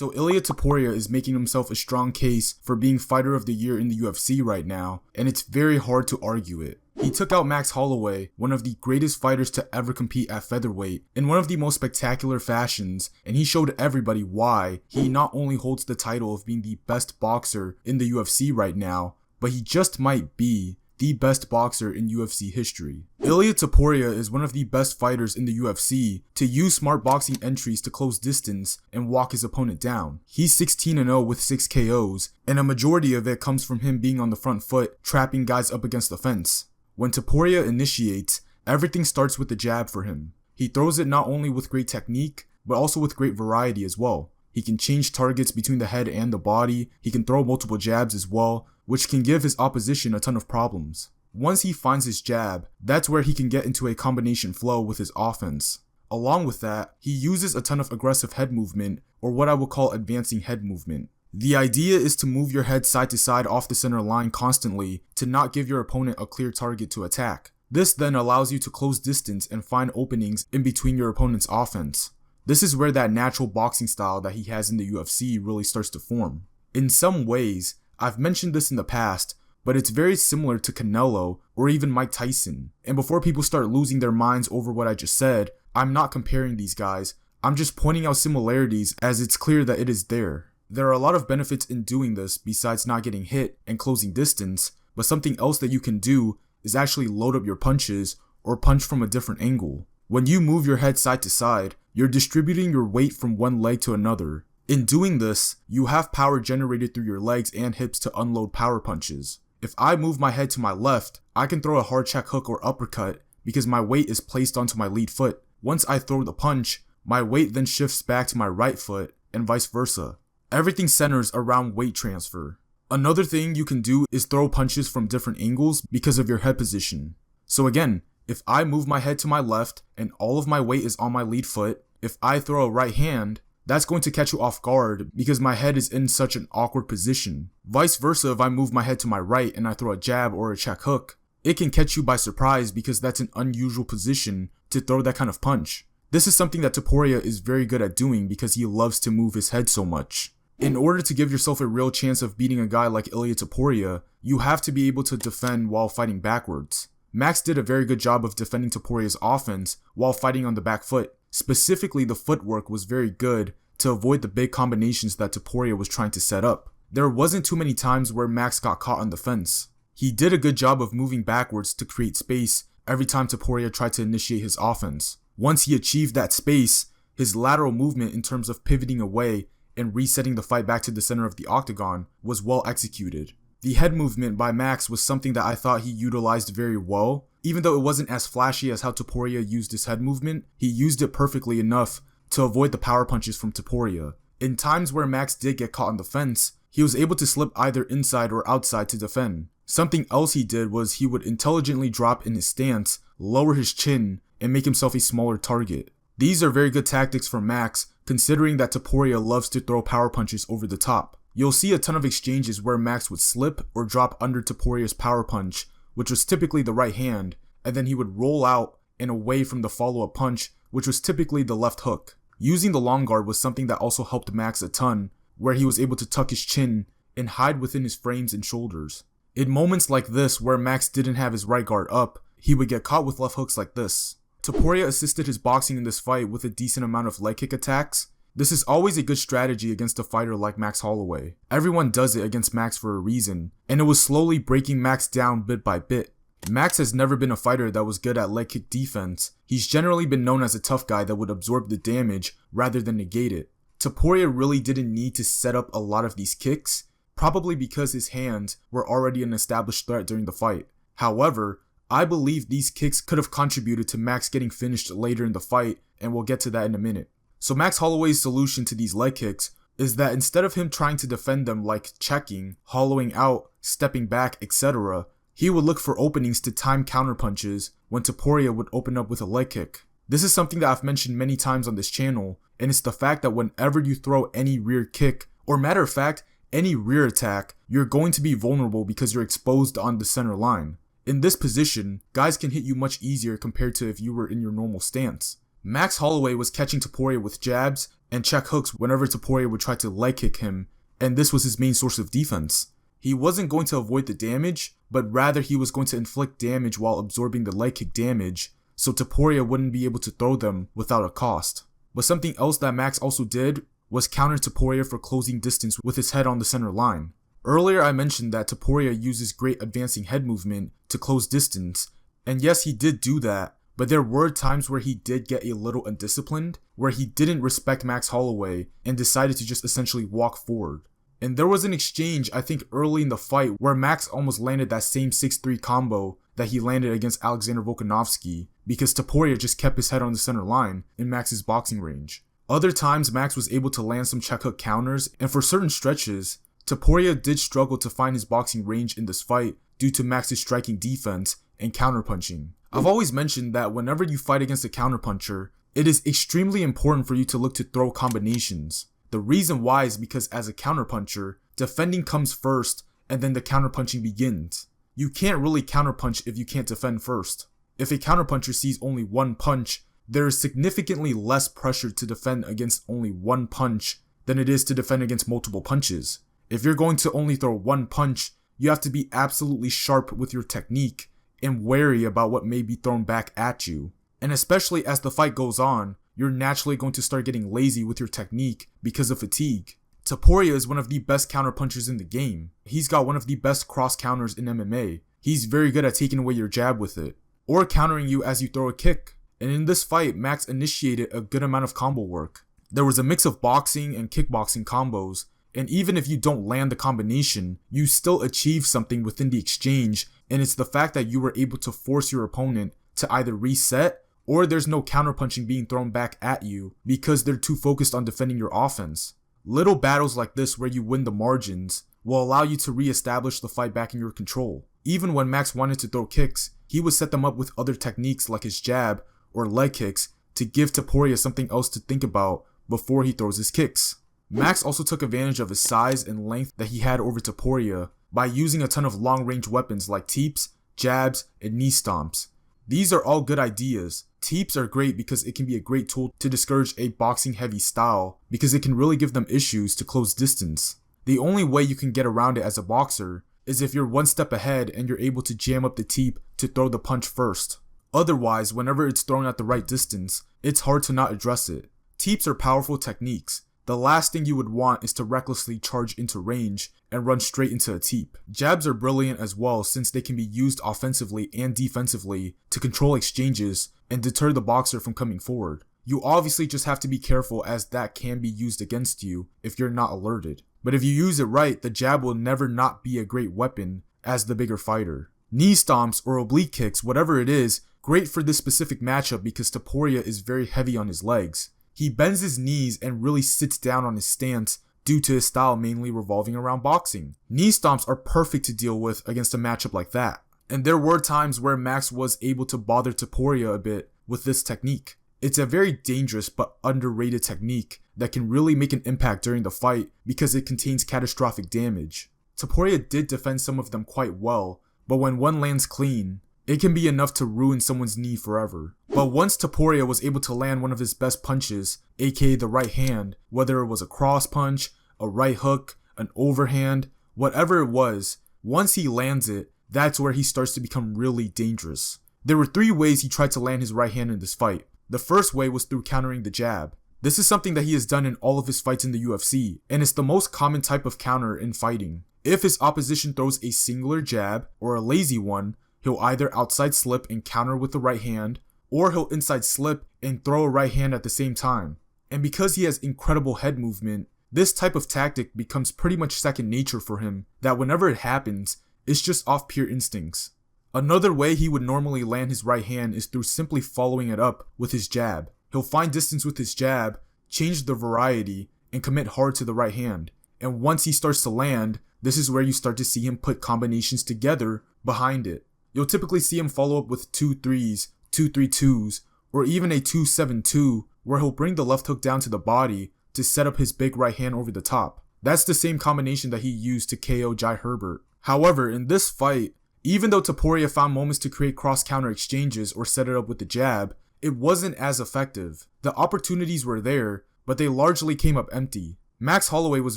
So Ilia Topuria is making himself a strong case for being fighter of the year in the UFC right now, and it's very hard to argue it. He took out Max Holloway, one of the greatest fighters to ever compete at featherweight, in one of the most spectacular fashions, and he showed everybody why he not only holds the title of being the best boxer in the UFC right now, but he just might be the best boxer in UFC history. Ilia Topuria is one of the best fighters in the UFC to use smart boxing entries to close distance and walk his opponent down. He's 16-0 with 6 KOs, and a majority of it comes from him being on the front foot, trapping guys up against the fence. When Topuria initiates, everything starts with the jab for him. He throws it not only with great technique, but also with great variety as well. He can change targets between the head and the body, he can throw multiple jabs as well, which can give his opposition a ton of problems. Once he finds his jab, that's where he can get into a combination flow with his offense. Along with that, he uses a ton of aggressive head movement, or what I would call advancing head movement. The idea is to move your head side to side off the center line constantly to not give your opponent a clear target to attack. This then allows you to close distance and find openings in between your opponent's offense. This is where that natural boxing style that he has in the UFC really starts to form. In some ways, I've mentioned this in the past, but it's very similar to Canelo or even Mike Tyson. And before people start losing their minds over what I just said, I'm not comparing these guys, I'm just pointing out similarities as it's clear that it is there. There are a lot of benefits in doing this besides not getting hit and closing distance, but something else that you can do is actually load up your punches or punch from a different angle. When you move your head side to side, you're distributing your weight from one leg to another. In doing this, you have power generated through your legs and hips to unload power punches. If I move my head to my left, I can throw a hard check hook or uppercut because my weight is placed onto my lead foot. Once I throw the punch, my weight then shifts back to my right foot and vice versa. Everything centers around weight transfer. Another thing you can do is throw punches from different angles because of your head position. So again, if I move my head to my left and all of my weight is on my lead foot, if I throw a right hand, that's going to catch you off guard because my head is in such an awkward position. Vice versa, if I move my head to my right and I throw a jab or a check hook, it can catch you by surprise because that's an unusual position to throw that kind of punch. This is something that Topuria is very good at doing because he loves to move his head so much. In order to give yourself a real chance of beating a guy like Ilia Topuria, you have to be able to defend while fighting backwards. Max did a very good job of defending Topuria's offense while fighting on the back foot. Specifically, the footwork was very good to avoid the big combinations that Topuria was trying to set up. There wasn't too many times where Max got caught on the fence. He did a good job of moving backwards to create space every time Topuria tried to initiate his offense. Once he achieved that space, his lateral movement in terms of pivoting away and resetting the fight back to the center of the octagon was well executed. The head movement by Max was something that I thought he utilized very well. Even though it wasn't as flashy as how Topuria used his head movement, he used it perfectly enough to avoid the power punches from Topuria. In times where Max did get caught on the fence, he was able to slip either inside or outside to defend. Something else he did was he would intelligently drop in his stance, lower his chin, and make himself a smaller target. These are very good tactics for Max, considering that Topuria loves to throw power punches over the top. You'll see a ton of exchanges where Max would slip or drop under Topuria's power punch, which was typically the right hand, and then he would roll out and away from the follow-up punch, which was typically the left hook. Using the long guard was something that also helped Max a ton, where he was able to tuck his chin and hide within his frames and shoulders. In moments like this where Max didn't have his right guard up, he would get caught with left hooks like this. Topuria assisted his boxing in this fight with a decent amount of leg kick attacks. This is always a good strategy against a fighter like Max Holloway. Everyone does it against Max for a reason, and it was slowly breaking Max down bit by bit. Max has never been a fighter that was good at leg kick defense. He's generally been known as a tough guy that would absorb the damage rather than negate it. Topuria really didn't need to set up a lot of these kicks, probably because his hands were already an established threat during the fight. However, I believe these kicks could have contributed to Max getting finished later in the fight, and we'll get to that in a minute. So Max Holloway's solution to these leg kicks is that instead of him trying to defend them like checking, hollowing out, stepping back, etc., he would look for openings to time counterpunches when Topuria would open up with a leg kick. This is something that I've mentioned many times on this channel, and it's the fact that whenever you throw any rear kick, or matter of fact, any rear attack, you're going to be vulnerable because you're exposed on the center line. In this position, guys can hit you much easier compared to if you were in your normal stance. Max Holloway was catching Topuria with jabs and check hooks whenever Topuria would try to leg kick him, and this was his main source of defense. He wasn't going to avoid the damage, but rather he was going to inflict damage while absorbing the leg kick damage, so Topuria wouldn't be able to throw them without a cost. But something else that Max also did was counter Topuria for closing distance with his head on the center line. Earlier I mentioned that Topuria uses great advancing head movement to close distance, and yes, he did do that, but there were times where he did get a little undisciplined, where he didn't respect Max Holloway and decided to just essentially walk forward. And there was an exchange, I think early in the fight, where Max almost landed that same 6-3 combo that he landed against Alexander Volkanovski, because Topuria just kept his head on the center line in Max's boxing range. Other times Max was able to land some check hook counters, and for certain stretches, Topuria did struggle to find his boxing range in this fight due to Max's striking defense and counterpunching. I've always mentioned that whenever you fight against a counterpuncher, it is extremely important for you to look to throw combinations. The reason why is because as a counterpuncher, defending comes first and then the counterpunching begins. You can't really counterpunch if you can't defend first. If a counterpuncher sees only one punch, there is significantly less pressure to defend against only one punch than it is to defend against multiple punches. If you're going to only throw one punch, you have to be absolutely sharp with your technique and wary about what may be thrown back at you. And especially as the fight goes on, you're naturally going to start getting lazy with your technique because of fatigue. Topuria is one of the best counterpunchers in the game. He's got one of the best cross counters in MMA. He's very good at taking away your jab with it, or countering you as you throw a kick. And in this fight, Max initiated a good amount of combo work. There was a mix of boxing and kickboxing combos, and even if you don't land the combination, you still achieve something within the exchange, and it's the fact that you were able to force your opponent to either reset, or there's no counterpunching being thrown back at you because they're too focused on defending your offense. Little battles like this where you win the margins will allow you to re-establish the fight back in your control. Even when Max wanted to throw kicks, he would set them up with other techniques like his jab or leg kicks to give Topuria something else to think about before he throws his kicks. Max also took advantage of his size and length that he had over Topuria by using a ton of long-range weapons like teeps, jabs, and knee stomps. These are all good ideas. Teeps are great because it can be a great tool to discourage a boxing heavy style because it can really give them issues to close distance. The only way you can get around it as a boxer is if you're one step ahead and you're able to jam up the teep to throw the punch first. Otherwise, whenever it's thrown at the right distance, it's hard to not address it. Teeps are powerful techniques. The last thing you would want is to recklessly charge into range and run straight into a teep. Jabs are brilliant as well since they can be used offensively and defensively to control exchanges and deter the boxer from coming forward. You obviously just have to be careful as that can be used against you if you're not alerted. But if you use it right, the jab will never not be a great weapon as the bigger fighter. Knee stomps or oblique kicks, whatever it is, great for this specific matchup because Topuria is very heavy on his legs. He bends his knees and really sits down on his stance due to his style mainly revolving around boxing. Knee stomps are perfect to deal with against a matchup like that. And there were times where Max was able to bother Topuria a bit with this technique. It's a very dangerous but underrated technique that can really make an impact during the fight because it contains catastrophic damage. Topuria did defend some of them quite well, but when one lands clean, it can be enough to ruin someone's knee forever. But once Topuria was able to land one of his best punches, aka the right hand, whether it was a cross punch, a right hook, an overhand, whatever it was, once he lands it, that's where he starts to become really dangerous. There were 3 ways he tried to land his right hand in this fight. The first way was through countering the jab. This is something that he has done in all of his fights in the UFC, and it's the most common type of counter in fighting. If his opposition throws a singular jab or a lazy one, he'll either outside slip and counter with the right hand, or he'll inside slip and throw a right hand at the same time. And because he has incredible head movement, this type of tactic becomes pretty much second nature for him, that whenever it happens, it's just off pure instincts. Another way he would normally land his right hand is through simply following it up with his jab. He'll find distance with his jab, change the variety, and commit hard to the right hand. And once he starts to land, this is where you start to see him put combinations together behind it. You'll typically see him follow up with 2-3s, 2-3-2s, or even a 2-7-2 where he'll bring the left hook down to the body to set up his big right hand over the top. That's the same combination that he used to KO Jai Herbert. However, in this fight, even though Topuria found moments to create cross-counter exchanges or set it up with the jab, it wasn't as effective. The opportunities were there, but they largely came up empty. Max Holloway was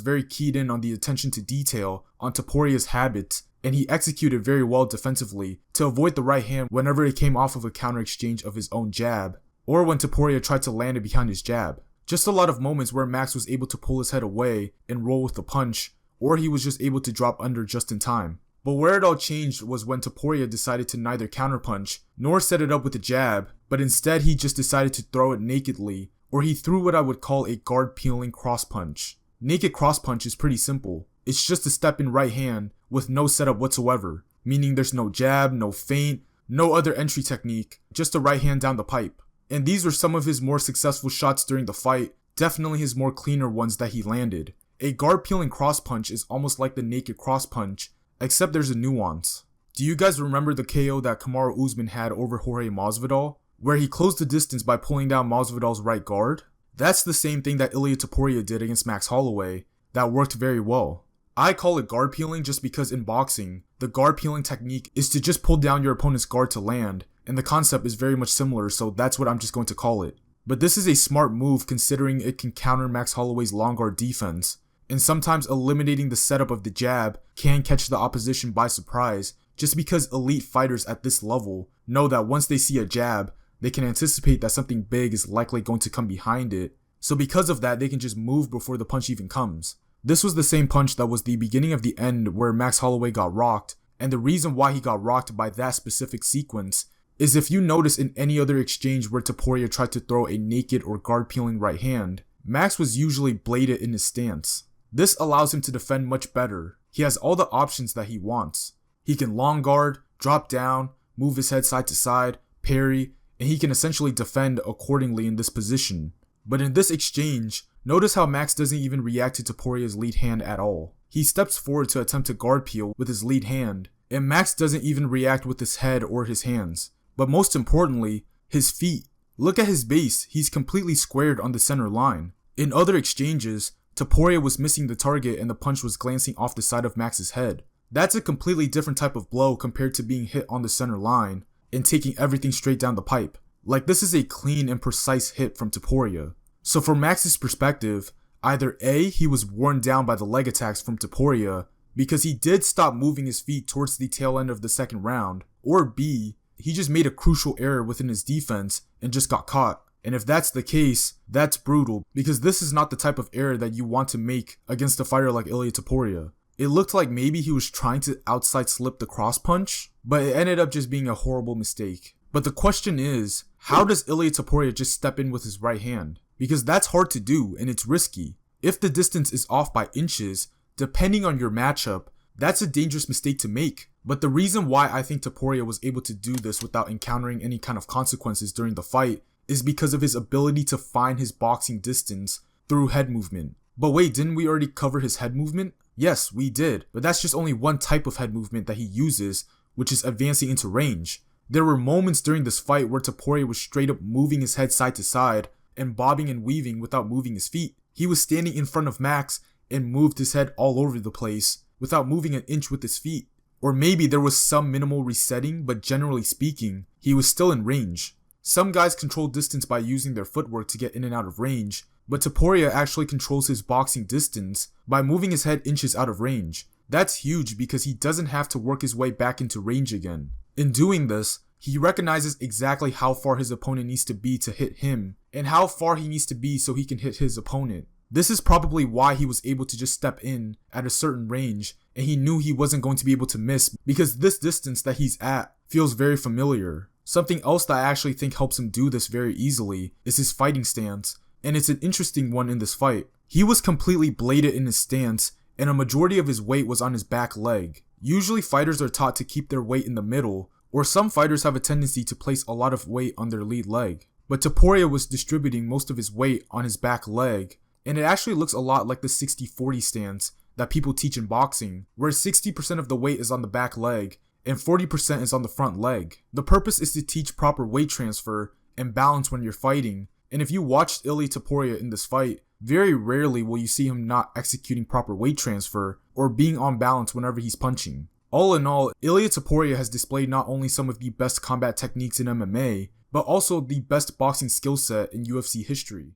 very keyed in on the attention to detail on Topuria's habits, and he executed very well defensively to avoid the right hand whenever it came off of a counter exchange of his own jab, or when Topuria tried to land it behind his jab. Just a lot of moments where Max was able to pull his head away and roll with the punch, or he was just able to drop under just in time. But where it all changed was when Topuria decided to neither counterpunch nor set it up with a jab, but instead he just decided to throw it nakedly, or he threw what I would call a guard-peeling cross punch. Naked cross punch is pretty simple. It's just a step-in right hand with no setup whatsoever, meaning there's no jab, no feint, no other entry technique, just a right hand down the pipe. And these were some of his more successful shots during the fight, definitely his more cleaner ones that he landed. A guard-peeling cross punch is almost like the naked cross punch, except there's a nuance. Do you guys remember the KO that Kamaru Usman had over Jorge Masvidal, where he closed the distance by pulling down Masvidal's right guard? That's the same thing that Ilia Topuria did against Max Holloway that worked very well. I call it guard peeling just because in boxing, the guard peeling technique is to just pull down your opponent's guard to land, and the concept is very much similar, so that's what I'm just going to call it. But this is a smart move considering it can counter Max Holloway's long guard defense, and sometimes eliminating the setup of the jab can catch the opposition by surprise, just because elite fighters at this level know that once they see a jab, they can anticipate that something big is likely going to come behind it, so because of that they can just move before the punch even comes. This was the same punch that was the beginning of the end where Max Holloway got rocked, and the reason why he got rocked by that specific sequence is if you notice in any other exchange where Topuria tried to throw a naked or guard peeling right hand, Max was usually bladed in his stance. This allows him to defend much better. He has all the options that he wants. He can long guard, drop down, move his head side to side, parry, and he can essentially defend accordingly in this position. But in this exchange, notice how Max doesn't even react to Topuria's lead hand at all. He steps forward to attempt to guard peel with his lead hand, and Max doesn't even react with his head or his hands. But most importantly, his feet. Look at his base, he's completely squared on the center line. In other exchanges, Topuria was missing the target and the punch was glancing off the side of Max's head. That's a completely different type of blow compared to being hit on the center line and taking everything straight down the pipe. Like, this is a clean and precise hit from Topuria. So from Max's perspective, either A, he was worn down by the leg attacks from Topuria because he did stop moving his feet towards the tail end of the second round, or B, he just made a crucial error within his defense and just got caught. And if that's the case, that's brutal because this is not the type of error that you want to make against a fighter like Ilia Topuria. It looked like maybe he was trying to outside slip the cross punch, but it ended up just being a horrible mistake. But the question is, how does Ilia Topuria just step in with his right hand? Because that's hard to do and it's risky. If the distance is off by inches, depending on your matchup, that's a dangerous mistake to make. But the reason why I think Topuria was able to do this without encountering any kind of consequences during the fight is because of his ability to find his boxing distance through head movement. But wait, didn't we already cover his head movement? Yes, we did, but that's just only one type of head movement that he uses, which is advancing into range. There were moments during this fight where Topuria was straight up moving his head side to side and bobbing and weaving without moving his feet. He was standing in front of Max and moved his head all over the place without moving an inch with his feet. Or maybe there was some minimal resetting, but generally speaking, he was still in range. Some guys control distance by using their footwork to get in and out of range, but Topuria actually controls his boxing distance by moving his head inches out of range. That's huge because he doesn't have to work his way back into range again. In doing this, he recognizes exactly how far his opponent needs to be to hit him, and how far he needs to be so he can hit his opponent. This is probably why he was able to just step in at a certain range, and he knew he wasn't going to be able to miss because this distance that he's at feels very familiar. Something else that I actually think helps him do this very easily is his fighting stance, and it's an interesting one in this fight. He was completely bladed in his stance, and a majority of his weight was on his back leg. Usually fighters are taught to keep their weight in the middle, or some fighters have a tendency to place a lot of weight on their lead leg. But Topuria was distributing most of his weight on his back leg, and it actually looks a lot like the 60-40 stance that people teach in boxing, where 60% of the weight is on the back leg and 40% is on the front leg. The purpose is to teach proper weight transfer and balance when you're fighting, and if you watched Ilia Topuria in this fight, very rarely will you see him not executing proper weight transfer or being on balance whenever he's punching. All in all, Ilia Topuria has displayed not only some of the best combat techniques in MMA, but also the best boxing skill set in UFC history.